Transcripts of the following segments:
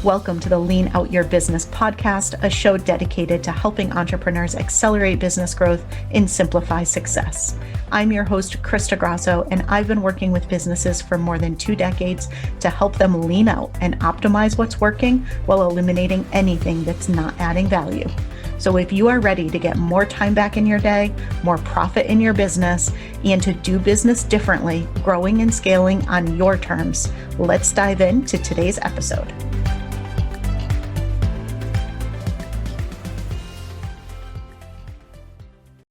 Welcome to the Lean Out Your Business podcast, a show dedicated to helping entrepreneurs accelerate business growth and simplify success. I'm your host, Crista Grasso, and I've been working with businesses for more than 2 decades to help them lean out and optimize what's working while eliminating anything that's not adding value. So if you are ready to get more time back in your day, more profit in your business, and to do business differently, growing and scaling on your terms, let's dive into today's episode.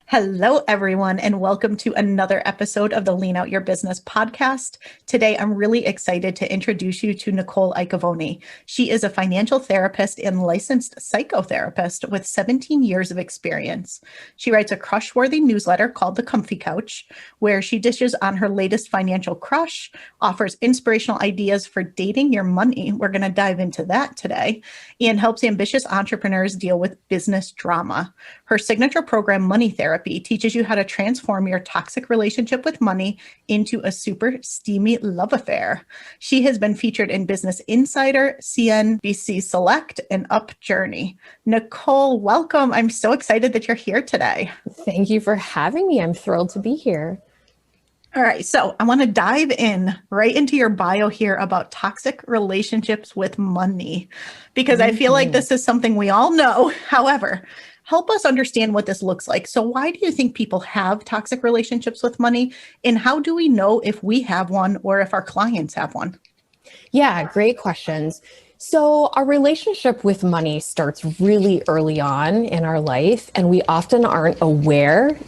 Hello, everyone, and welcome to another episode of the Lean Out Your Business podcast. Today, I'm really excited to introduce you to Nicole Iacovoni. She is a financial therapist and licensed psychotherapist with 17 years of experience. She writes a crush-worthy newsletter called The Comfy Couch, where she dishes on her latest financial crush, offers inspirational ideas for dating your money. We're going to dive into that today, and helps ambitious entrepreneurs deal with business drama. Her signature program, Money Therapy, teaches you how to transform your toxic relationship with money into a super steamy love affair. She has been featured in Business Insider, CNBC Select, and Up Journey. Nicole, welcome. I'm so excited that you're here today. Thank you for having me. I'm thrilled to be here. All right, so I want to dive in right into your bio here about toxic relationships with money, because I feel like this is something we all know. However, help us understand what this looks like. So why do you think people have toxic relationships with money? And how do we know if we have one or if our clients have one? Yeah, great questions. So our relationship with money starts really early on in our life, and we often aren't aware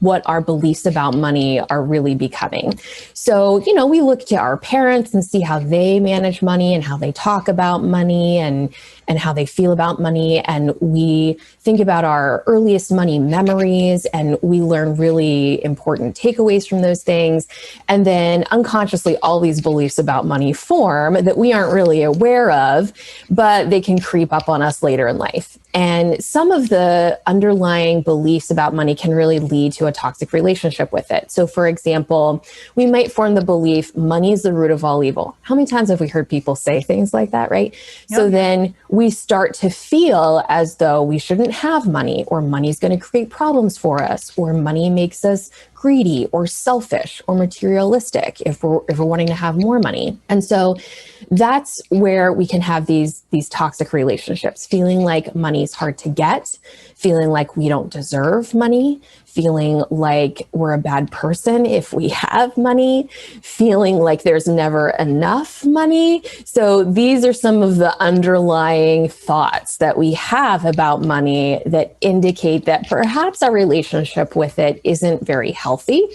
what our beliefs about money are really becoming. So, we look to our parents and see how they manage money and how they talk about money and how they feel about money. And we think about our earliest money memories, and we learn really important takeaways from those things. And then unconsciously, all these beliefs about money form that we aren't really aware of, but they can creep up on us later in life. And some of the underlying beliefs about money can really lead to a toxic relationship with it. So for example, we might form the belief money is the root of all evil. How many times have we heard people say things like that, right? Yep. So then we start to feel as though we shouldn't have money, or money's going to create problems for us, or money makes us greedy or selfish or materialistic if we're wanting to have more money. And so that's where we can have these toxic relationships, feeling like money's hard to get, feeling like we don't deserve money, feeling like we're a bad person if we have money, feeling like there's never enough money. So these are some of the underlying thoughts that we have about money that indicate that perhaps our relationship with it isn't very healthy.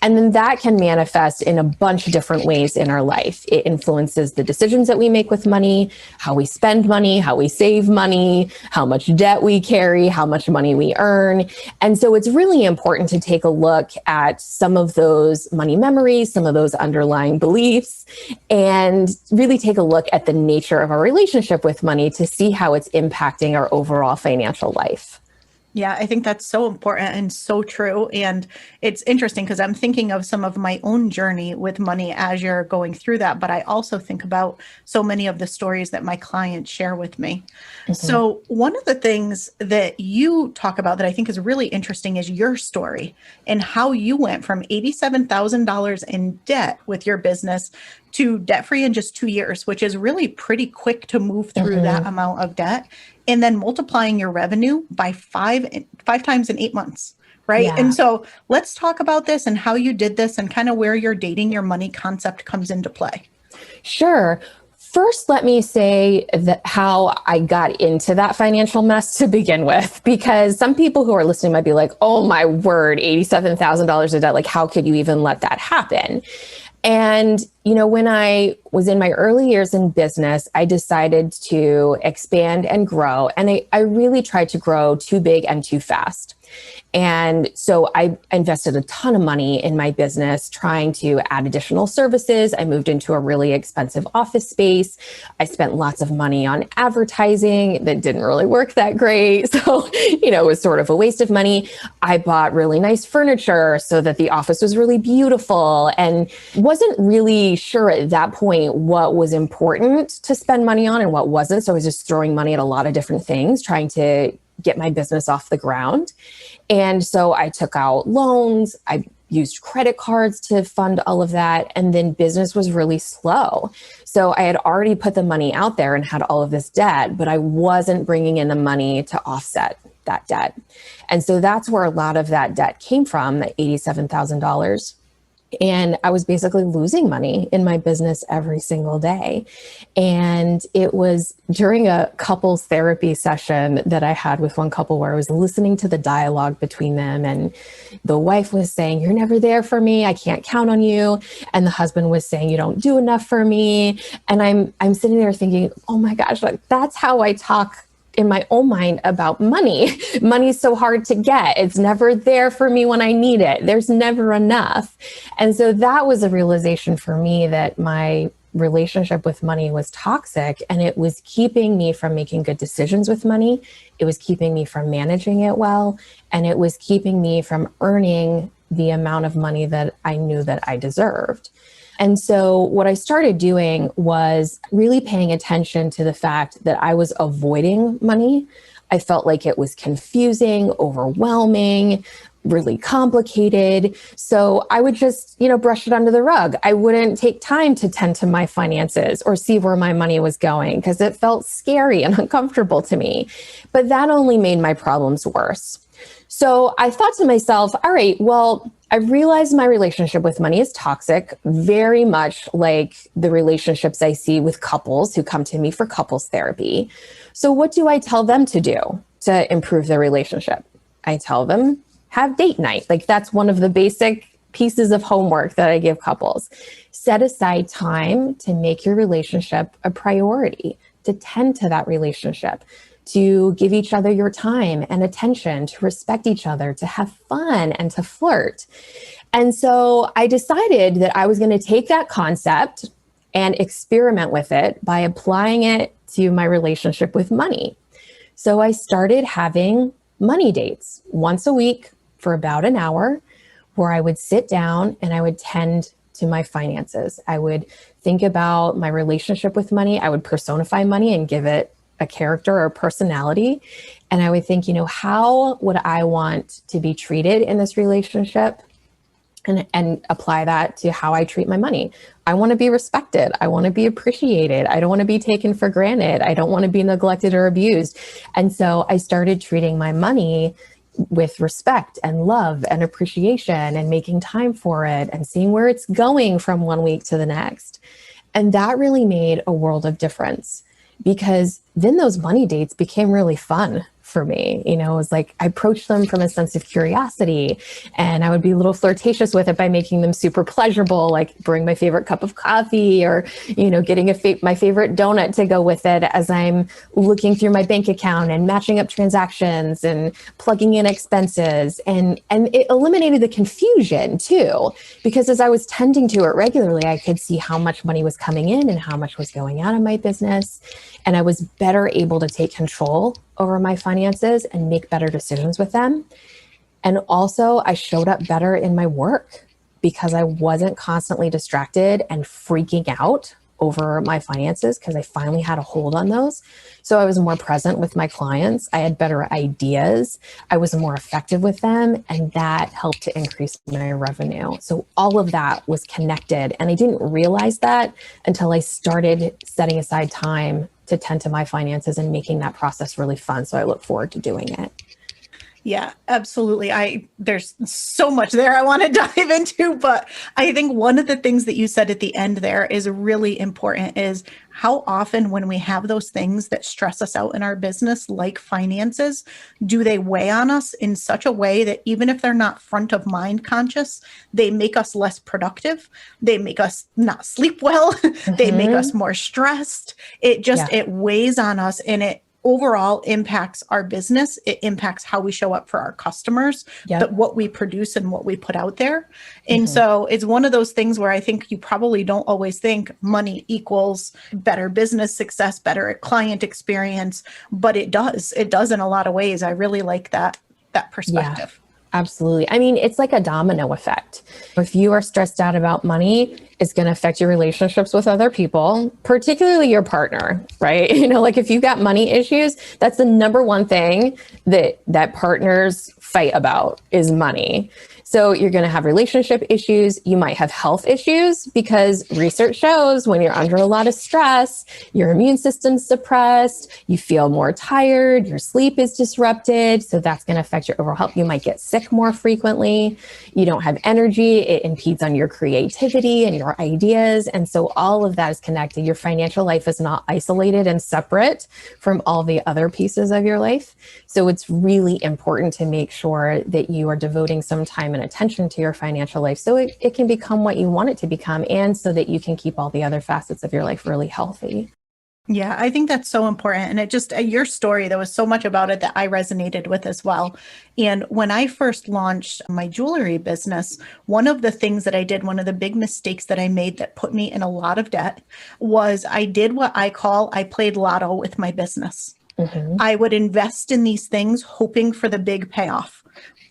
And then that can manifest in a bunch of different ways in our life. It influences the decisions that we make with money, how we spend money, how we save money, how much debt we carry, how much money we earn. And so it's really important to take a look at some of those money memories, some of those underlying beliefs, and really take a look at the nature of our relationship with money to see how it's impacting our overall financial life. Yeah, I think that's so important and so true. And it's interesting because I'm thinking of some of my own journey with money as you're going through that. But I also think about so many of the stories that my clients share with me. Mm-hmm. So one of the things that you talk about that I think is really interesting is your story and how you went from $87,000 in debt with your business to debt-free in just 2 years, which is really pretty quick to move through that amount of debt. And then multiplying your revenue by five times in 8 months, right? Yeah. And so let's talk about this and how you did this and kind of where your dating your money concept comes into play. Sure. First, let me say that how I got into that financial mess to begin with, because some people who are listening might be like, oh my word, $87,000 of debt. Like, how could you even let that happen? And, when I was in my early years in business, I decided to expand and grow. And I really tried to grow too big and too fast. And so I invested a ton of money in my business trying to add additional services. I moved into a really expensive office space. I spent lots of money on advertising that didn't really work that great. So, it was sort of a waste of money. I bought really nice furniture so that the office was really beautiful and wasn't really really sure at that point what was important to spend money on and what wasn't. So I was just throwing money at a lot of different things, trying to get my business off the ground. And so I took out loans. I used credit cards to fund all of that. And then business was really slow. So I had already put the money out there and had all of this debt, but I wasn't bringing in the money to offset that debt. And so that's where a lot of that debt came from, the $87,000. And I was basically losing money in my business every single day. And it was during a couples therapy session that I had with one couple where I was listening to the dialogue between them. And the wife was saying, "You're never there for me. I can't count on you." And the husband was saying, "You don't do enough for me." And I'm sitting there thinking, oh my gosh, like that's how I talk in my own mind about money. Money's so hard to get. It's never there for me when I need it. There's never enough. And so that was a realization for me that my relationship with money was toxic, and it was keeping me from making good decisions with money. It was keeping me from managing it well, and it was keeping me from earning the amount of money that I knew that I deserved. And so what I started doing was really paying attention to the fact that I was avoiding money. I felt like it was confusing, overwhelming, really complicated. So I would just, brush it under the rug. I wouldn't take time to tend to my finances or see where my money was going because it felt scary and uncomfortable to me. But that only made my problems worse. So I thought to myself, all right, well, I realized my relationship with money is toxic, very much like the relationships I see with couples who come to me for couples therapy. So what do I tell them to do to improve their relationship? I tell them, have date night. Like that's one of the basic pieces of homework that I give couples. Set aside time to make your relationship a priority, to tend to that relationship, to give each other your time and attention, to respect each other, to have fun and to flirt. And so I decided that I was going to take that concept and experiment with it by applying it to my relationship with money. So I started having money dates once a week for about an hour where I would sit down and I would tend to my finances. I would think about my relationship with money. I would personify money and give it a character or a personality. And I would think, how would I want to be treated in this relationship? And apply that to how I treat my money. I want to be respected. I want to be appreciated. I don't want to be taken for granted. I don't want to be neglected or abused. And so I started treating my money with respect and love and appreciation and making time for it and seeing where it's going from one week to the next. And that really made a world of difference, because then those money dates became really fun for me. It was like I approached them from a sense of curiosity, and I would be a little flirtatious with it by making them super pleasurable, like bring my favorite cup of coffee or, getting my favorite donut to go with it as I'm looking through my bank account and matching up transactions and plugging in expenses. And it eliminated the confusion too, because as I was tending to it regularly, I could see how much money was coming in and how much was going out of my business. And I was better able to take control over my finances and make better decisions with them. And also I showed up better in my work because I wasn't constantly distracted and freaking out over my finances because I finally had a hold on those. So I was more present with my clients. I had better ideas. I was more effective with them, and that helped to increase my revenue. So all of that was connected, and I didn't realize that until I started setting aside time to tend to my finances and making that process really fun. So I look forward to doing it. Yeah, absolutely. There's so much there I want to dive into, but I think one of the things that you said at the end there is really important, is how often when we have those things that stress us out in our business, like finances, do they weigh on us in such a way that even if they're not front of mind conscious, they make us less productive. They make us not sleep well. They make us more stressed. It weighs on us, and it overall impacts our business. It impacts how we show up for our customers, but what we produce and what we put out there. And so it's one of those things where I think you probably don't always think money equals better business success, better client experience, but it does. It does in a lot of ways. I really like that perspective. Absolutely. I mean, it's like a domino effect. If you are stressed out about money, it's going to affect your relationships with other people, particularly your partner, right? Like if you got money issues, that's the number one thing that partners fight about is money. So you're going to have relationship issues. You might have health issues because research shows when you're under a lot of stress, your immune system's suppressed, you feel more tired, your sleep is disrupted. So that's going to affect your overall health. You might get sick more frequently. You don't have energy. It impedes on your creativity and your ideas. And so all of that is connected. Your financial life is not isolated and separate from all the other pieces of your life. So it's really important to make sure that you are devoting some time and attention to your financial life so it can become what you want it to become, and so that you can keep all the other facets of your life really healthy. Yeah, I think that's so important. And it just, your story, there was so much about it that I resonated with as well. And when I first launched my jewelry business, one of the things that I did, one of the big mistakes that I made that put me in a lot of debt was I did what I played lotto with my business. Mm-hmm. I would invest in these things hoping for the big payoff,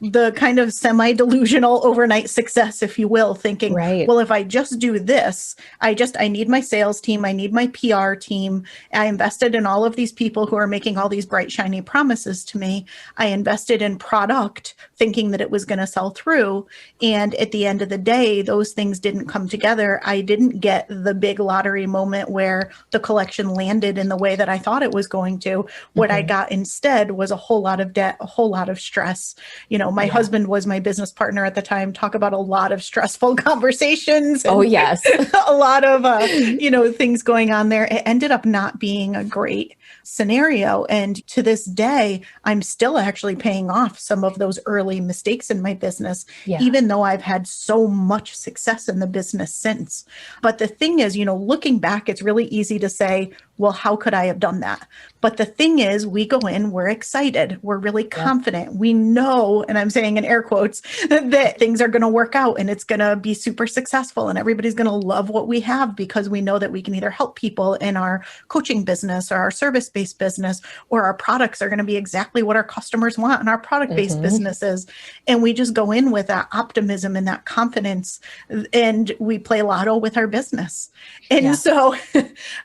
the kind of semi-delusional overnight success, if you will, thinking, right, well, if I just do this, I need my sales team, I need my PR team. I invested in all of these people who are making all these bright, shiny promises to me. I invested in product thinking that it was going to sell through. And at the end of the day, those things didn't come together. I didn't get the big lottery moment where the collection landed in the way that I thought it was going to. What I got instead was a whole lot of debt, a whole lot of stress. My husband was my business partner at the time. Talk about a lot of stressful conversations. Oh, yes. A lot of, things going on there. It ended up not being a great scenario. And to this day, I'm still actually paying off some of those early mistakes in my business, even though I've had so much success in the business since. But the thing is, looking back, it's really easy to say, well, how could I have done that? But the thing is, we go in, we're excited, we're really confident. We know, and I'm saying in air quotes, that things are going to work out and it's going to be super successful and everybody's going to love what we have because we know that we can either help people in our coaching business or our service-based business, or our products are going to be exactly what our customers want in our product-based businesses. And we just go in with that optimism and that confidence, and we play lotto with our business. And so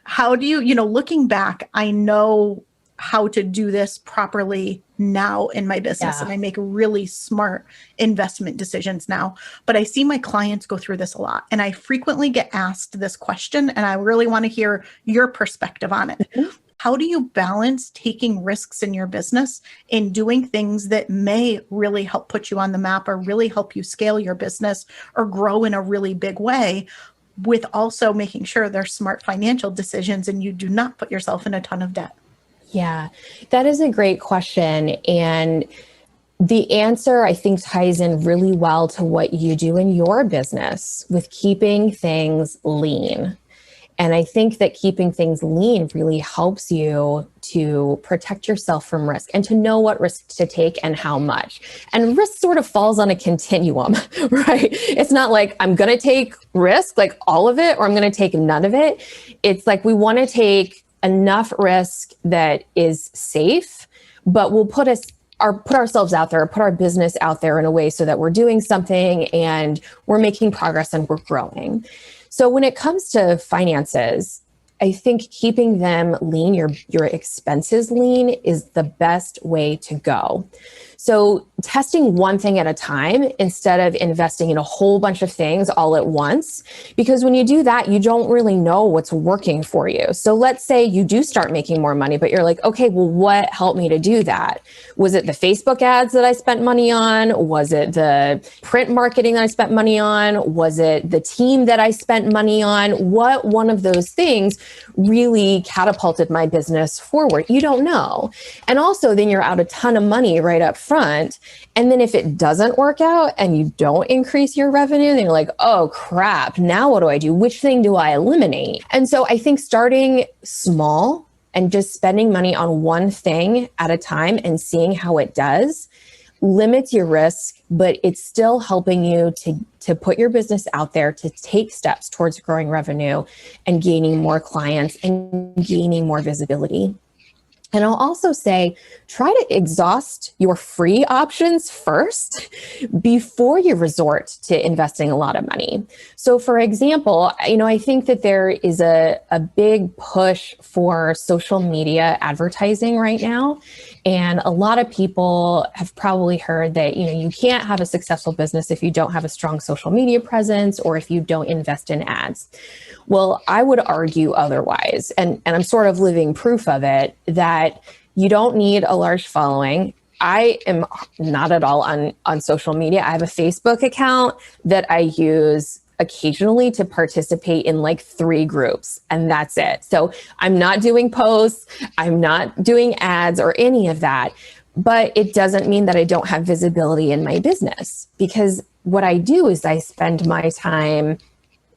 how do you, looking back, I know how to do this properly now in my business, and I make really smart investment decisions now. But I see my clients go through this a lot, and I frequently get asked this question, and I really want to hear your perspective on it. How do you balance taking risks in your business and doing things that may really help put you on the map or really help you scale your business or grow in a really big way, with also making sure they're smart financial decisions and you do not put yourself in a ton of debt? Yeah, that is a great question. And the answer, I think, ties in really well to what you do in your business with keeping things lean. And I think that keeping things lean really helps you to protect yourself from risk and to know what risks to take and how much. And risk sort of falls on a continuum, right? It's not like I'm going to take risk, like all of it, or I'm going to take none of it. It's like we want to take enough risk that is safe, but we'll put ourselves out there, put our business out there in a way so that we're doing something and we're making progress and we're growing. So when it comes to finances, I think keeping them lean, your expenses lean, is the best way to go. So testing one thing at a time instead of investing in a whole bunch of things all at once, because when you do that, you don't really know what's working for you. So let's say you do start making more money, but you're like, okay, well, what helped me to do that? Was it the Facebook ads that I spent money on? Was it the print marketing that I spent money on? Was it the team that I spent money on? What one of those things really catapulted my business forward? You don't know. And also then you're out a ton of money right up front. And then if it doesn't work out and you don't increase your revenue, then you're like, oh crap, now what do I do? Which thing do I eliminate? And so I think starting small and just spending money on one thing at a time and seeing how it does limits your risk, but it's still helping you to put your business out there, to take steps towards growing revenue and gaining more clients and gaining more visibility. And I'll also say, try to exhaust your free options first before you resort to investing a lot of money. So for example, I think that there is a big push for social media advertising right now. And a lot of people have probably heard that, you can't have a successful business if you don't have a strong social media presence or if you don't invest in ads. Well, I would argue otherwise, and I'm sort of living proof of it, that you don't need a large following. I am not at all on social media. I have a Facebook account that I use occasionally to participate in like 3 groups, and that's it. So I'm not doing posts, I'm not doing ads or any of that, but it doesn't mean that I don't have visibility in my business, because what I do is I spend my time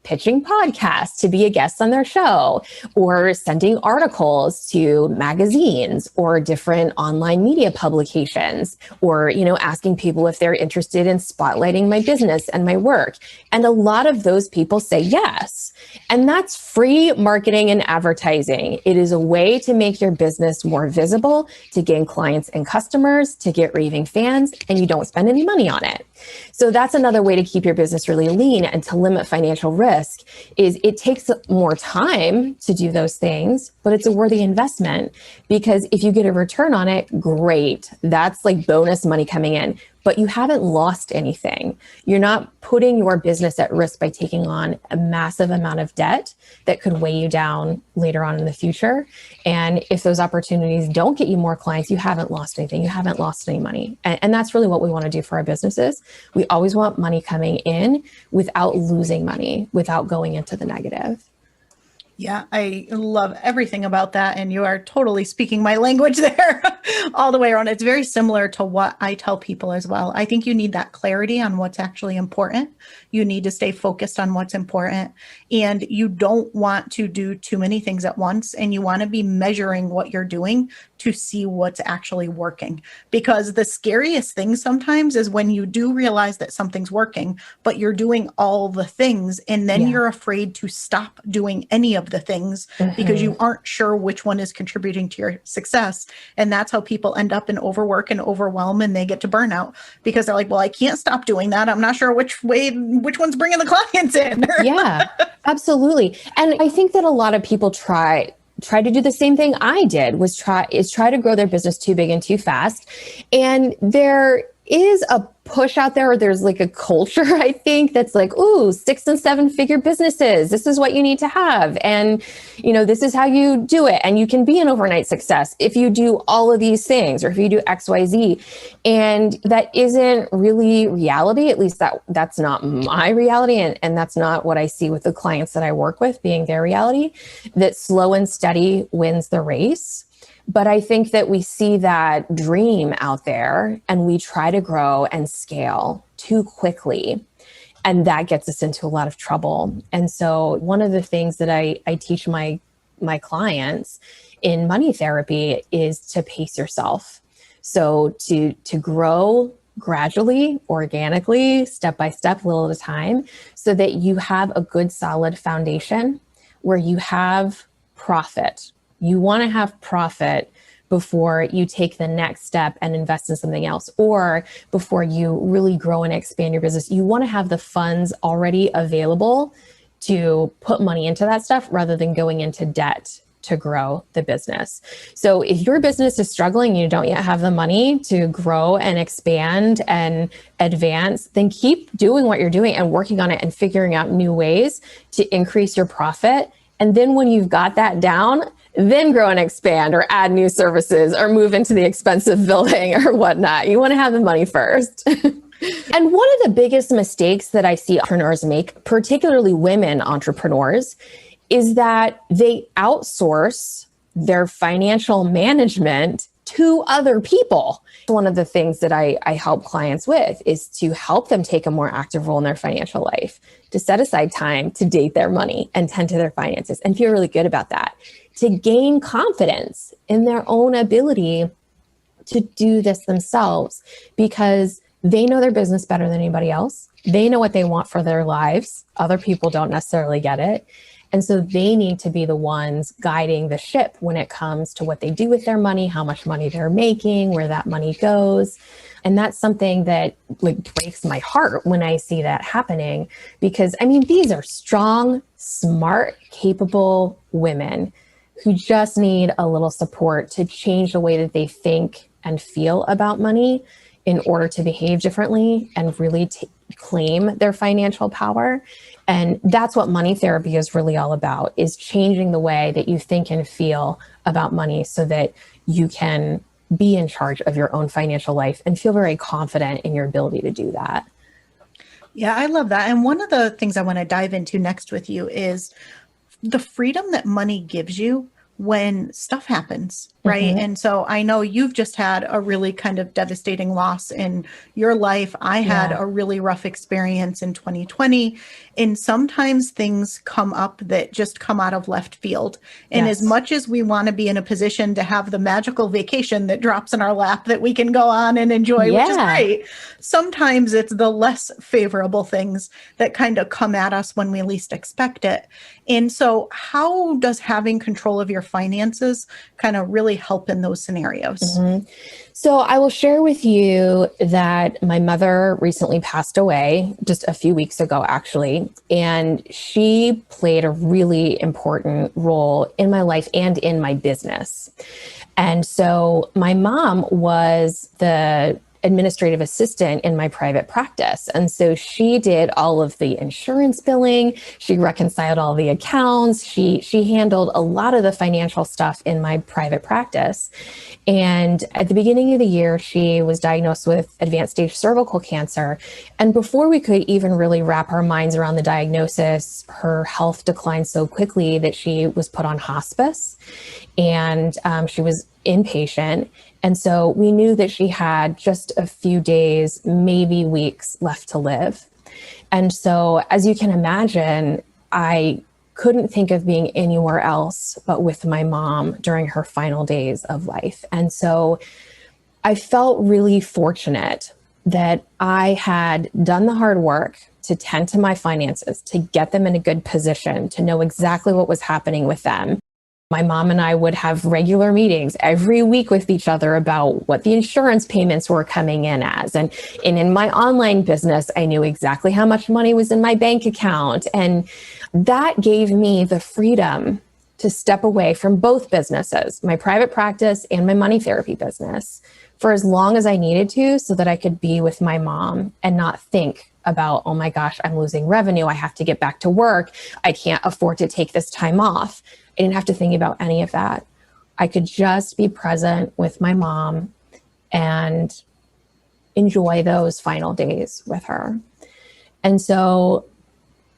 pitching podcasts to be a guest on their show, or sending articles to magazines or different online media publications, or, asking people if they're interested in spotlighting my business and my work. And a lot of those people say yes. And that's free marketing and advertising. It is a way to make your business more visible, to gain clients and customers, to get raving fans, and you don't spend any money on it. So that's another way to keep your business really lean and to limit financial risk. Is it takes more time to do those things, but it's a worthy investment, because if you get a return on it, great. That's like bonus money coming in, but you haven't lost anything. You're not putting your business at risk by taking on a massive amount of debt that could weigh you down later on in the future. And if those opportunities don't get you more clients, you haven't lost anything. You haven't lost any money. And that's really what we want to do for our businesses. We always want money coming in without losing money, without going into the negative. Yeah, I love everything about that. And you are totally speaking my language there all the way around. It's very similar to what I tell people as well. I think you need that clarity on what's actually important. You need to stay focused on what's important. And you don't want to do too many things at once. And you want to be measuring what you're doing to see what's actually working. Because the scariest thing sometimes is when you do realize that something's working, but you're doing all the things, and then you're afraid to stop doing any of the things because you aren't sure which one is contributing to your success. And that's how people end up in overwork and overwhelm, and they get to burnout because they're like, well, I can't stop doing that. I'm not sure which one's bringing the clients in. Yeah, absolutely. And I think that a lot of people try to do the same thing I did, was try to grow their business too big and too fast. And there is a push out there, or there's like a culture, I think, that's like, ooh, 6 and 7 figure businesses. This is what you need to have. And, this is how you do it. And you can be an overnight success if you do all of these things, or if you do X, Y, Z. And that isn't really reality. At least that's not my reality. And that's not what I see with the clients that I work with being their reality, that slow and steady wins the race. But I think that we see that dream out there and we try to grow and scale too quickly. And that gets us into a lot of trouble. And so one of the things that I teach my clients in money therapy is to pace yourself. So to grow gradually, organically, step by step, little at a time, so that you have a good solid foundation where you have profit. You want to have profit before you take the next step and invest in something else, or before you really grow and expand your business. You want to have the funds already available to put money into that stuff rather than going into debt to grow the business. So if your business is struggling, you don't yet have the money to grow and expand and advance, then keep doing what you're doing and working on it and figuring out new ways to increase your profit. And then when you've got that down, then grow and expand, or add new services, or move into the expensive building or whatnot. You want to have the money first. And one of the biggest mistakes that I see entrepreneurs make, particularly women entrepreneurs, is that they outsource their financial management to other people. One of the things that I help clients with is to help them take a more active role in their financial life, to set aside time to date their money and tend to their finances and feel really good about that, to gain confidence in their own ability to do this themselves, because they know their business better than anybody else. They know what they want for their lives. Other people don't necessarily get it. And so they need to be the ones guiding the ship when it comes to what they do with their money, how much money they're making, where that money goes. And that's something that like breaks my heart when I see that happening, because I mean, these are strong, smart, capable women who just need a little support to change the way that they think and feel about money in order to behave differently and really claim their financial power. And that's what money therapy is really all about, is changing the way that you think and feel about money so that you can be in charge of your own financial life and feel very confident in your ability to do that. Yeah, I love that. And one of the things I want to dive into next with you is the freedom that money gives you when stuff happens, right? Mm-hmm. And so I know you've just had a really kind of devastating loss in your life. I had a really rough experience in 2020. And sometimes things come up that just come out of left field. And as much as we want to be in a position to have the magical vacation that drops in our lap that we can go on and enjoy, which is great, sometimes it's the less favorable things that kind of come at us when we least expect it. And so how does having control of your finances kind of really help in those scenarios? Mm-hmm. So I will share with you that my mother recently passed away just a few weeks ago, actually, and she played a really important role in my life and in my business. And so my mom was the administrative assistant in my private practice. And so she did all of the insurance billing. She reconciled all the accounts. She handled a lot of the financial stuff in my private practice. And at the beginning of the year, she was diagnosed with advanced stage cervical cancer. And before we could even really wrap our minds around the diagnosis, her health declined so quickly that she was put on hospice, and she was inpatient. And so we knew that she had just a few days, maybe weeks left to live. And so, as you can imagine, I couldn't think of being anywhere else but with my mom during her final days of life. And so I felt really fortunate that I had done the hard work to tend to my finances, to get them in a good position, to know exactly what was happening with them. My mom and I would have regular meetings every week with each other about what the insurance payments were coming in as. And in my online business, I knew exactly how much money was in my bank account. And that gave me the freedom to step away from both businesses, my private practice and my money therapy business, for as long as I needed to, so that I could be with my mom and not think about, oh my gosh, I'm losing revenue. I have to get back to work. I can't afford to take this time off. I didn't have to think about any of that. I could just be present with my mom and enjoy those final days with her. And so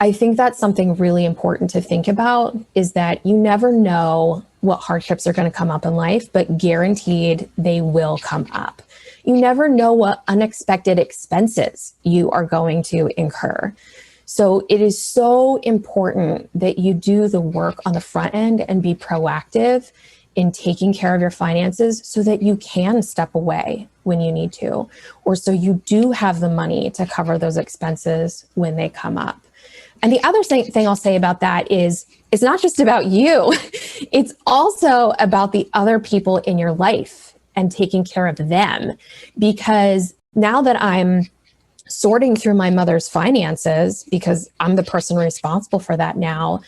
I think that's something really important to think about, is that you never know what hardships are going to come up in life, but guaranteed they will come up. You never know what unexpected expenses you are going to incur. So it is so important that you do the work on the front end and be proactive in taking care of your finances so that you can step away when you need to, or so you do have the money to cover those expenses when they come up. And the other thing I'll say about that is, it's not just about you. It's also about the other people in your life and taking care of them. Because now that I'm sorting through my mother's finances, because I'm the person responsible for that now,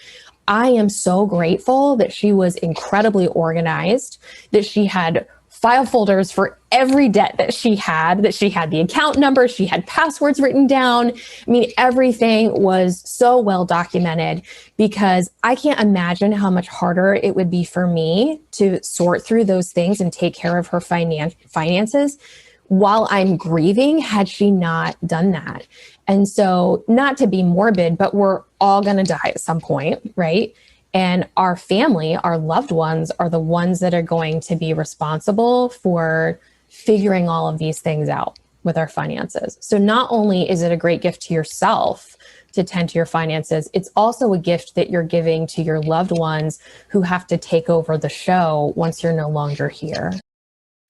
I am so grateful that she was incredibly organized, that she had file folders for every debt that she had the account number, she had passwords written down. I mean, everything was so well documented, because I can't imagine how much harder it would be for me to sort through those things and take care of her finances while I'm grieving, had she not done that. And so, not to be morbid, but we're all going to die at some point, right? And our family, our loved ones, are the ones that are going to be responsible for figuring all of these things out with our finances. So not only is it a great gift to yourself to tend to your finances, it's also a gift that you're giving to your loved ones who have to take over the show once you're no longer here.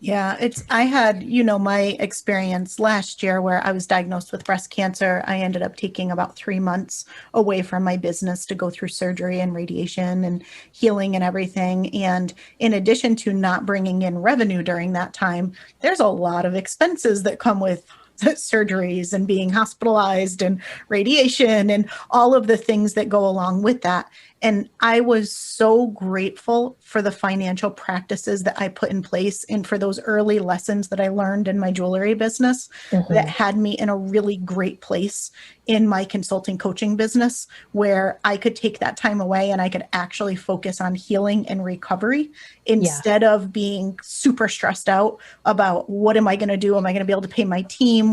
Yeah, I had, my experience last year where I was diagnosed with breast cancer. I ended up taking about 3 months away from my business to go through surgery and radiation and healing and everything. And in addition to not bringing in revenue during that time, there's a lot of expenses that come with surgeries and being hospitalized and radiation and all of the things that go along with that. And I was so grateful for the financial practices that I put in place and for those early lessons that I learned in my jewelry business that had me in a really great place in my consulting coaching business where I could take that time away and I could actually focus on healing and recovery instead of being super stressed out about what am I going to do? Am I going to be able to pay my team?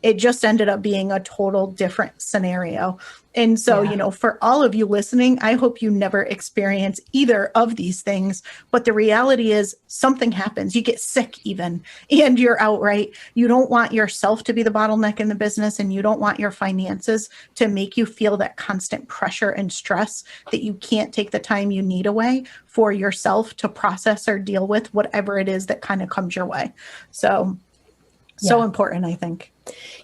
It just ended up being a total different scenario. And so, for all of you listening, I hope you never experience either of these things. But the reality is something happens. You get sick even, and you're outright. You don't want yourself to be the bottleneck in the business, and you don't want your finances to make you feel that constant pressure and stress that you can't take the time you need away for yourself to process or deal with whatever it is that kind of comes your way. So important, I think.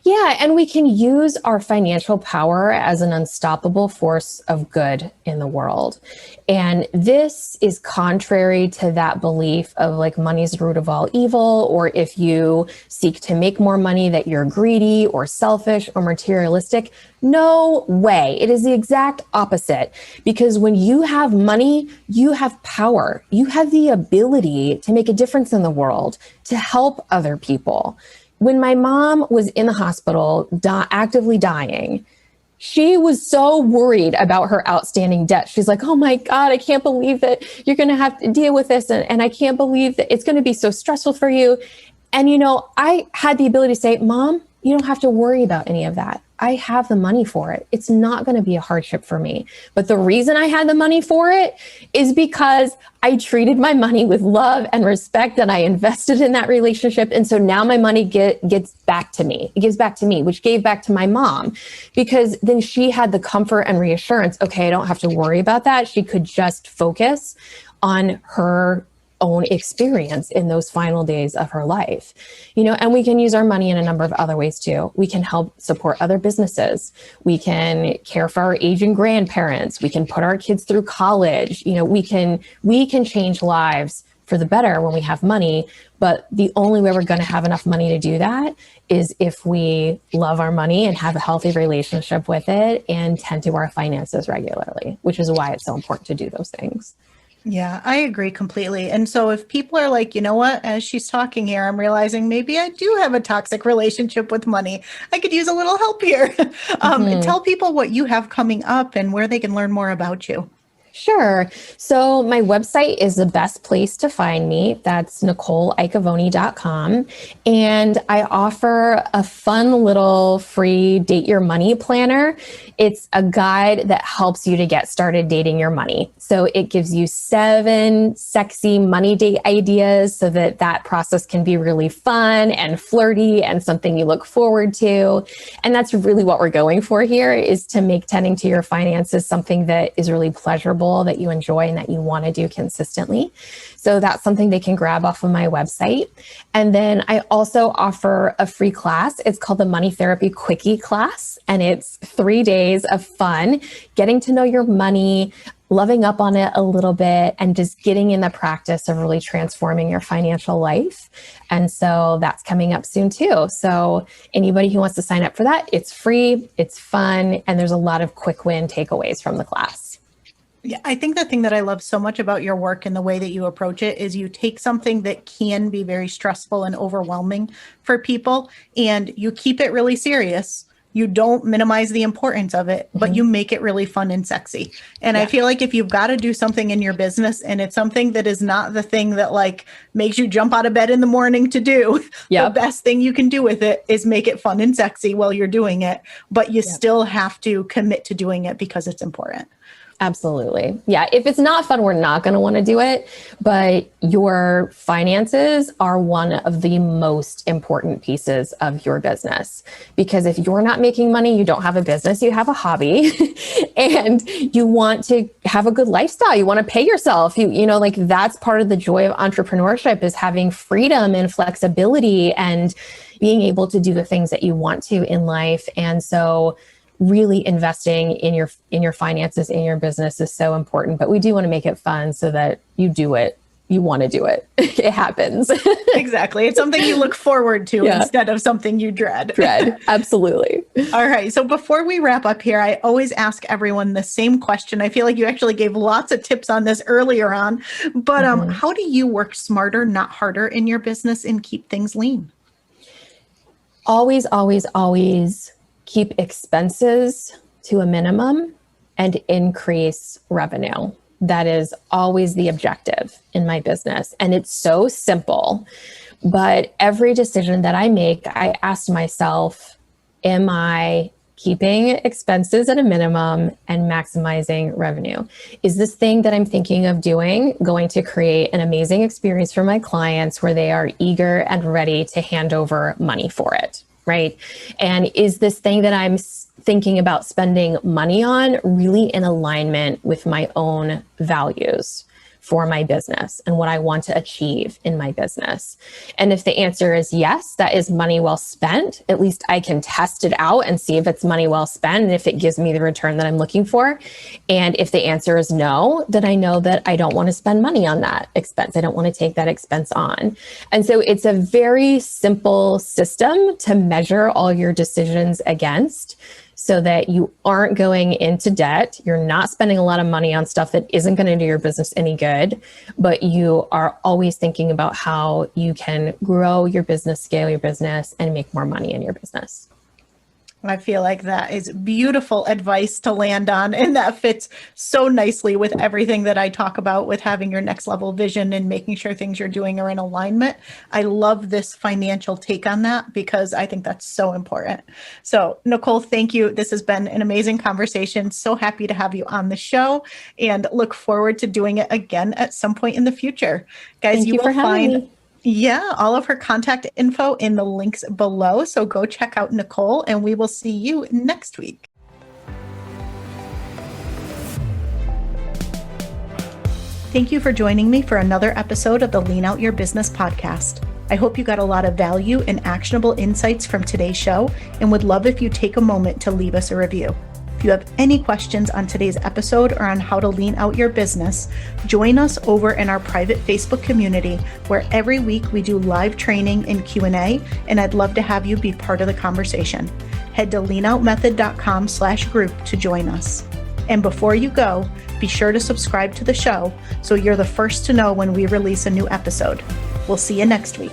Yeah, and we can use our financial power as an unstoppable force of good in the world. And this is contrary to that belief of like money's the root of all evil, or if you seek to make more money that you're greedy or selfish or materialistic. No way. It is the exact opposite. Because when you have money, you have power. You have the ability to make a difference in the world, to help other people. When my mom was in the hospital, actively dying, she was so worried about her outstanding debt. She's like, oh my God, I can't believe that you're going to have to deal with this. And I can't believe that it's going to be so stressful for you. And, I had the ability to say, Mom, you don't have to worry about any of that. I have the money for it. It's not going to be a hardship for me. But the reason I had the money for it is because I treated my money with love and respect, and I invested in that relationship. And so now my money gets back to me. It gives back to me, which gave back to my mom, because then she had the comfort and reassurance. Okay, I don't have to worry about that. She could just focus on her own experience in those final days of her life, and we can use our money in a number of other ways too. We can help support other businesses. We can care for our aging grandparents. We can put our kids through college. We can change lives for the better when we have money. But the only way we're going to have enough money to do that is if we love our money and have a healthy relationship with it and tend to our finances regularly, which is why it's so important to do those things. Yeah, I agree completely. And so if people are like, you know what, as she's talking here, I'm realizing maybe I do have a toxic relationship with money. I could use a little help here. Tell people what you have coming up and where they can learn more about you. Sure. So my website is the best place to find me. That's NicoleIacovoni.com. And I offer a fun little free date your money planner. It's a guide that helps you to get started dating your money. So it gives you 7 sexy money date ideas so that process can be really fun and flirty and something you look forward to. And that's really what we're going for here, is to make tending to your finances something that is really pleasurable, that you enjoy and that you want to do consistently. So that's something they can grab off of my website. And then I also offer a free class. It's called the Money Therapy Quickie class. And it's 3 days of fun, getting to know your money, loving up on it a little bit, and just getting in the practice of really transforming your financial life. And so that's coming up soon too. So anybody who wants to sign up for that, it's free, it's fun, and there's a lot of quick win takeaways from the class. Yeah, I think the thing that I love so much about your work and the way that you approach it is you take something that can be very stressful and overwhelming for people, and you keep it really serious. You don't minimize the importance of it, but you make it really fun and sexy. And I feel like if you've got to do something in your business and it's something that is not the thing that like makes you jump out of bed in the morning to do, the best thing you can do with it is make it fun and sexy while you're doing it, but you still have to commit to doing it because it's important. Absolutely. Yeah. If it's not fun, we're not going to want to do it. But your finances are one of the most important pieces of your business. Because if you're not making money, you don't have a business, you have a hobby and you want to have a good lifestyle. You want to pay yourself. Like that's part of the joy of entrepreneurship, is having freedom and flexibility and being able to do the things that you want to in life. And so really investing in your finances, in your business is so important, but we do want to make it fun so that you do it. You want to do it. It happens. Exactly. It's something you look forward to instead of something you dread. Absolutely. All right. So before we wrap up here, I always ask everyone the same question. I feel like you actually gave lots of tips on this earlier on, but how do you work smarter, not harder in your business and keep things lean? Always, always, always keep expenses to a minimum and increase revenue. That is always the objective in my business. And it's so simple, but every decision that I make, I ask myself, am I keeping expenses at a minimum and maximizing revenue? Is this thing that I'm thinking of doing going to create an amazing experience for my clients where they are eager and ready to hand over money for it? Right? And is this thing that I'm thinking about spending money on really in alignment with my own values for my business and what I want to achieve in my business? And if the answer is yes, that is money well spent, at least I can test it out and see if it's money well spent and if it gives me the return that I'm looking for. And if the answer is no, then I know that I don't want to spend money on that expense. I don't want to take that expense on. And so it's a very simple system to measure all your decisions against, so that you aren't going into debt. You're not spending a lot of money on stuff that isn't going to do your business any good, but you are always thinking about how you can grow your business, scale your business, and make more money in your business. I feel like that is beautiful advice to land on. And that fits so nicely with everything that I talk about with having your next level vision and making sure things you're doing are in alignment. I love this financial take on that because I think that's so important. So Nicole, thank you. This has been an amazing conversation. So happy to have you on the show and look forward to doing it again at some point in the future. Guys, Thank you will for having find me. Yeah, all of her contact info in the links below. So go check out Nicole and we will see you next week. Thank you for joining me for another episode of the Lean Out Your Business podcast. I hope you got a lot of value and actionable insights from today's show and would love if you take a moment to leave us a review. If you have any questions on today's episode or on how to lean out your business, join us over in our private Facebook community where every week we do live training and Q&A, and I'd love to have you be part of the conversation. Head to leanoutmethod.com/group to join us. And before you go, be sure to subscribe to the show so you're the first to know when we release a new episode. We'll see you next week.